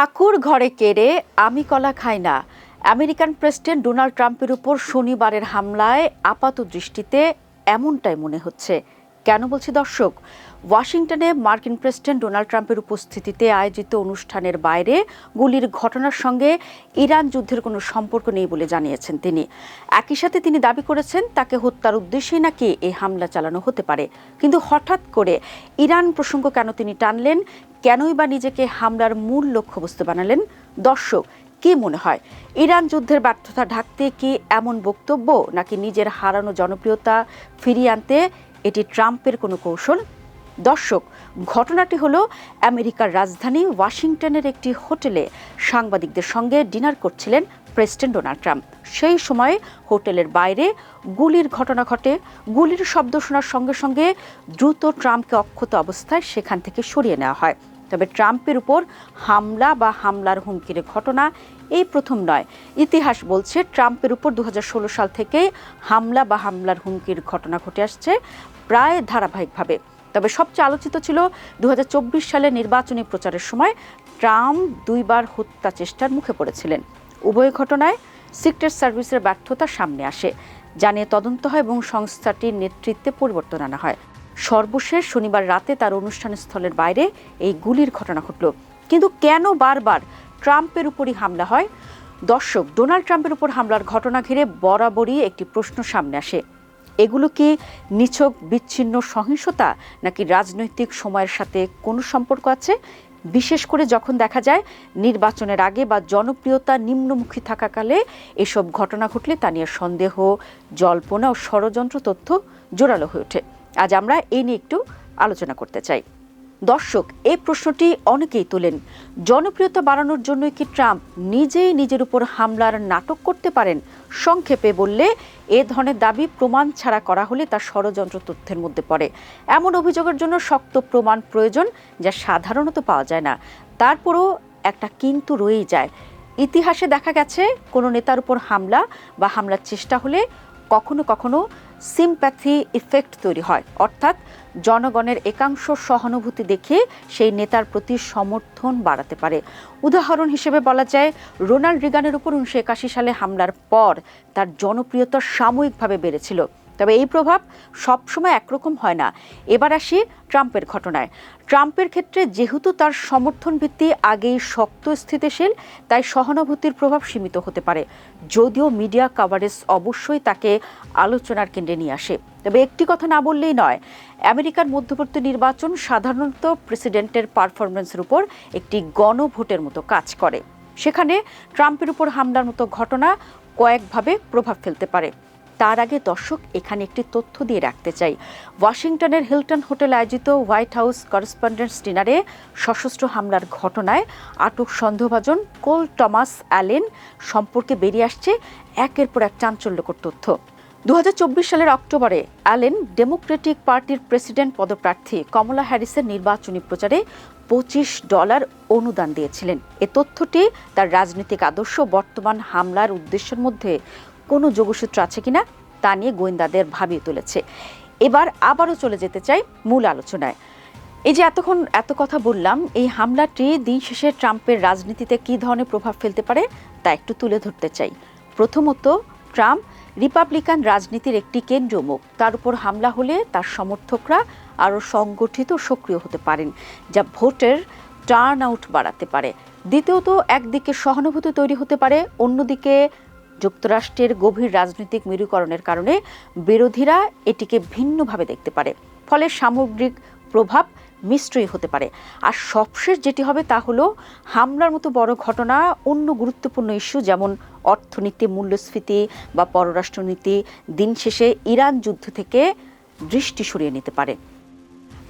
ঠাকুর ঘরে কেড়ে আমি কলা খাই না। আমেরিকান প্রেসিডেন্ট ডোনাল্ড ট্রাম্পের উপর শনিবারের হামলায় আপাত দৃষ্টিতে এমনটাই মনে হচ্ছে। কেন বলছি দর্শক, ওয়াশিংটনে মার্কিন প্রেসিডেন্ট ডোনাল্ড ট্রাম্পের উপস্থিতিতে আয়োজিত অনুষ্ঠানের বাইরে গুলির ঘটনার সঙ্গে ইরান যুদ্ধের কোনো সম্পর্ক নেই বলে জানিয়েছেন তিনি। একই সাথে তিনি দাবি করেছেন তাকে হত্যার উদ্দেশ্যেই নাকি এই হামলা চালানো হতে পারে। কিন্তু হঠাৎ করে ইরান প্রসঙ্গ কেন তিনি টানলেন? কেনই বা নিজেকে হামলার মূল লক্ষ্যবস্তু বানালেন? দর্শক, কি মনে হয়, ইরান যুদ্ধের ব্যর্থতা ঢাকতে কি এমন বক্তব্য, নাকি নিজের হারানো জনপ্রিয়তা ফিরিয়ে আনতে এটি ট্রাম্পের কোনো কৌশল? দর্শক, ঘটনাটি হলো আমেরিকার রাজধানী ওয়াশিংটনের একটি হোটেলে সাংবাদিকদের সঙ্গে ডিনার করছিলেন প্রেসিডেন্ট ডোনাল্ড ট্রাম্প। সেই সময় হোটেলের বাইরে গুলির ঘটনা ঘটে। গুলির শব্দ শোনার সঙ্গে সঙ্গে দ্রুত ট্রাম্পকে অক্ষত অবস্থায় সেখান থেকে সরিয়ে নেওয়া হয়। তবে ট্রাম্পের উপর হামলা বা হামলার হুমকির ঘটনা এই প্রথম নয়। ইতিহাস বলছে ট্রাম্পের উপর 2016 সাল থেকে হামলা বা হামলার হুমকির ঘটনা ঘটে আসছে প্রায় ধারাবাহিকভাবে। তবে সবচেয়ে আলোচিত ছিল 2024 সালে নির্বাচনী প্রচারের সময় ট্রাম্প দুইবার হত্যা চেষ্টার মুখে পড়েছিলেন। উভয় ঘটনায় সিক্রেট সার্ভিসের ব্যর্থতা সামনে আসে, জানিয়ে তদন্ত হয় এবং সংস্থাটির নেতৃত্বে পরিবর্তন আনা হয়। সর্বশেষ শনিবার রাতে তার অনুষ্ঠান স্থলের বাইরে এই গুলির ঘটনা ঘটল। কিন্তু কেন বারবার ট্রাম্পের উপরই হামলা হয়? দর্শক, ডোনাল্ড ট্রাম্পের উপর হামলার ঘটনা ঘিরে বরাবরই একটি প্রশ্ন সামনে আসে। এগুলো কি নিছক বিচ্ছিন্ন সহিংসতা, নাকি রাজনৈতিক সময়ের সাথে কোনো সম্পর্ক আছে? বিশেষ করে যখন দেখা যায় নির্বাচনের আগে বা জনপ্রিয়তা নিম্নমুখী থাকাকালে এসব ঘটনা ঘটলে তা নিয়ে সন্দেহ, জল্পনা ও ষড়যন্ত্র তথ্য জোরালো হয়ে ওঠে। আজ আমরা এই নিয়ে একটু আলোচনা করতে চাই। দর্শক, এই প্রশ্নটি অনেকেই তোলেন। জনপ্রিয়তা বাড়ানোর জন্য কি ট্রাম্প নিজেই নিজের উপর হামলার নাটক করতে পারেন? সংক্ষেপে বললে, এ ধরনের দাবি প্রমাণ ছাড়া করা হলে তা ষড়যন্ত্র তথ্যের মধ্যে পড়ে। এমন অভিযোগের জন্য শক্ত প্রমাণ প্রয়োজন, যা সাধারণত পাওয়া যায় না। তারপরও একটা কিন্তু রয়েই যায়। ইতিহাসে দেখা গেছে কোনো নেতার উপর হামলা বা হামলার চেষ্টা হলে কখনো কখনো সিম্প্যাথি ইফেক্ট তৈরি হয়, অর্থাৎ জনগণের একাংশ সহানুভূতি দেখে সেই নেতার প্রতি সমর্থন বাড়াতে পারে। উদাহরণ হিসেবে বলা যায়, রোনাল্ড রিগানের উপর 1981 সালে হামলার পর তার জনপ্রিয়তা সাময়িকভাবে বেড়েছিল। তবে এই প্রভাব সবসময় একরকম হয় না। এবার আসি ট্রাম্পের ঘটনায়। ট্রাম্পের ক্ষেত্রে যেহেতু তার সমর্থন ভিত্তি আগেই শক্ত স্থিতিশীল, তাই সহানুভূতির প্রভাব সীমিত হতে পারে, যদিও মিডিয়া কভারেজ অবশ্যই তাকে আলোচনার কেন্দ্রে নিয়ে আসে। তবে একটি কথা না বললেই নয়, আমেরিকার মধ্যবর্তী নির্বাচন সাধারণত প্রেসিডেন্টের পারফরমেন্সের উপর একটি গণভোটের মতো কাজ করে। সেখানে ট্রাম্পের উপর হামলার মতো ঘটনা কয়েকভাবে প্রভাব ফেলতে পারে। তার আগে দর্শক, এখানে একটি তথ্য দিয়ে রাখতে চাই। ওয়াশিংটনের হিলটন হোটেলে আয়োজিত হোয়াইট হাউস করেসপন্ডেন্টস ডিনারে সশস্ত্র হামলার ঘটনায় আটক সন্দেহভাজন কোল টমাস অ্যালেন সম্পর্কে বেরিয়ে আসছে একের পর এক চাঞ্চল্যকর তথ্য। 2024 সালের অক্টোবরে অ্যালেন ডেমোক্রেটিক পার্টির প্রেসিডেন্ট পদপ্রার্থী কমলা হ্যারিসের নির্বাচনী প্রচারে $25 অনুদান দিয়েছিলেন। এ তথ্যটি তার রাজনৈতিক আদর্শ বর্তমান হামলার উদ্দেশ্যের মধ্যে কোনো যোগসূত্র আছে কিনা তা নিয়ে গোয়েন্দাদের ভাবিয়ে তুলেছে। এবার আবারও চলে যেতে চাই মূল আলোচনায়। এই যে এতক্ষণ এত কথা বললাম, এই হামলাটি দিন শেষে ট্রাম্পের রাজনীতিতে কী ধরনের প্রভাব ফেলতে পারে তা একটু তুলে ধরতে চাই। প্রথমত, ট্রাম্প রিপাবলিকান রাজনীতির একটি কেন্দ্রীয় মুখ। তার উপর হামলা হলে তার সমর্থকরা আরও সংগঠিত সক্রিয় হতে পারেন, যা ভোটের টার্ন আউট বাড়াতে পারে। দ্বিতীয়ত, একদিকে সহানুভূতি তৈরি হতে পারে, অন্যদিকে যুক্তরাষ্ট্রের গভীর রাজনৈতিক মেরুকরণের কারণে বিরোধীরা এটিকে ভিন্নভাবে দেখতে পারে। ফলে সামগ্রিক প্রভাব মিশ্রই হতে পারে। আর সবশেষ যেটি হবে তা হলো, হামলার মতো বড় ঘটনা অন্য গুরুত্বপূর্ণ ইস্যু যেমন অর্থনীতি, মূল্যস্ফীতি বা পররাষ্ট্রনীতি দিন শেষে ইরান যুদ্ধ থেকে দৃষ্টি সরিয়ে নিতে পারে।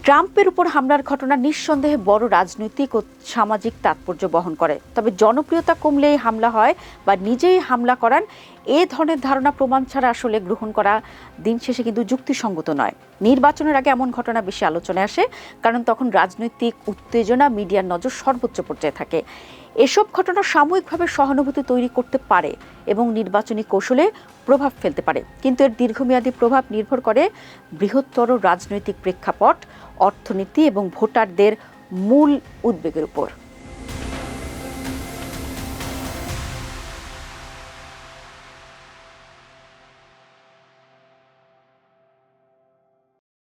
ট্রাম্পের উপর হামলার ঘটনা নিঃসন্দেহে বড় রাজনৈতিক ও সামাজিক তাৎপর্য বহন করে। তবে জনপ্রিয়তা কমলেই হামলা হয় বা নিজেই হামলা করান, এ ধরনের ধারণা প্রমাণ ছাড়া আসলে গ্রহণ করা দিন শেষে কিন্তু যুক্তিসঙ্গত নয়। নির্বাচনের আগে এমন ঘটনা বেশি আলোচনায় আসে, কারণ তখন রাজনৈতিক উত্তেজনা, মিডিয়ার নজর সর্বোচ্চ পর্যায়ে থাকে। এসব ঘটনা সাময়িকভাবে সহানুভূতি তৈরি করতে পারে এবং নির্বাচনী কৌশলে প্রভাব ফেলতে পারে, কিন্তু এর দীর্ঘমেয়াদী প্রভাব নির্ভর করে বৃহত্তর রাজনৈতিক প্রেক্ষাপট, অর্থনীতি এবং ভোটারদের মূল উদ্বেগের উপর।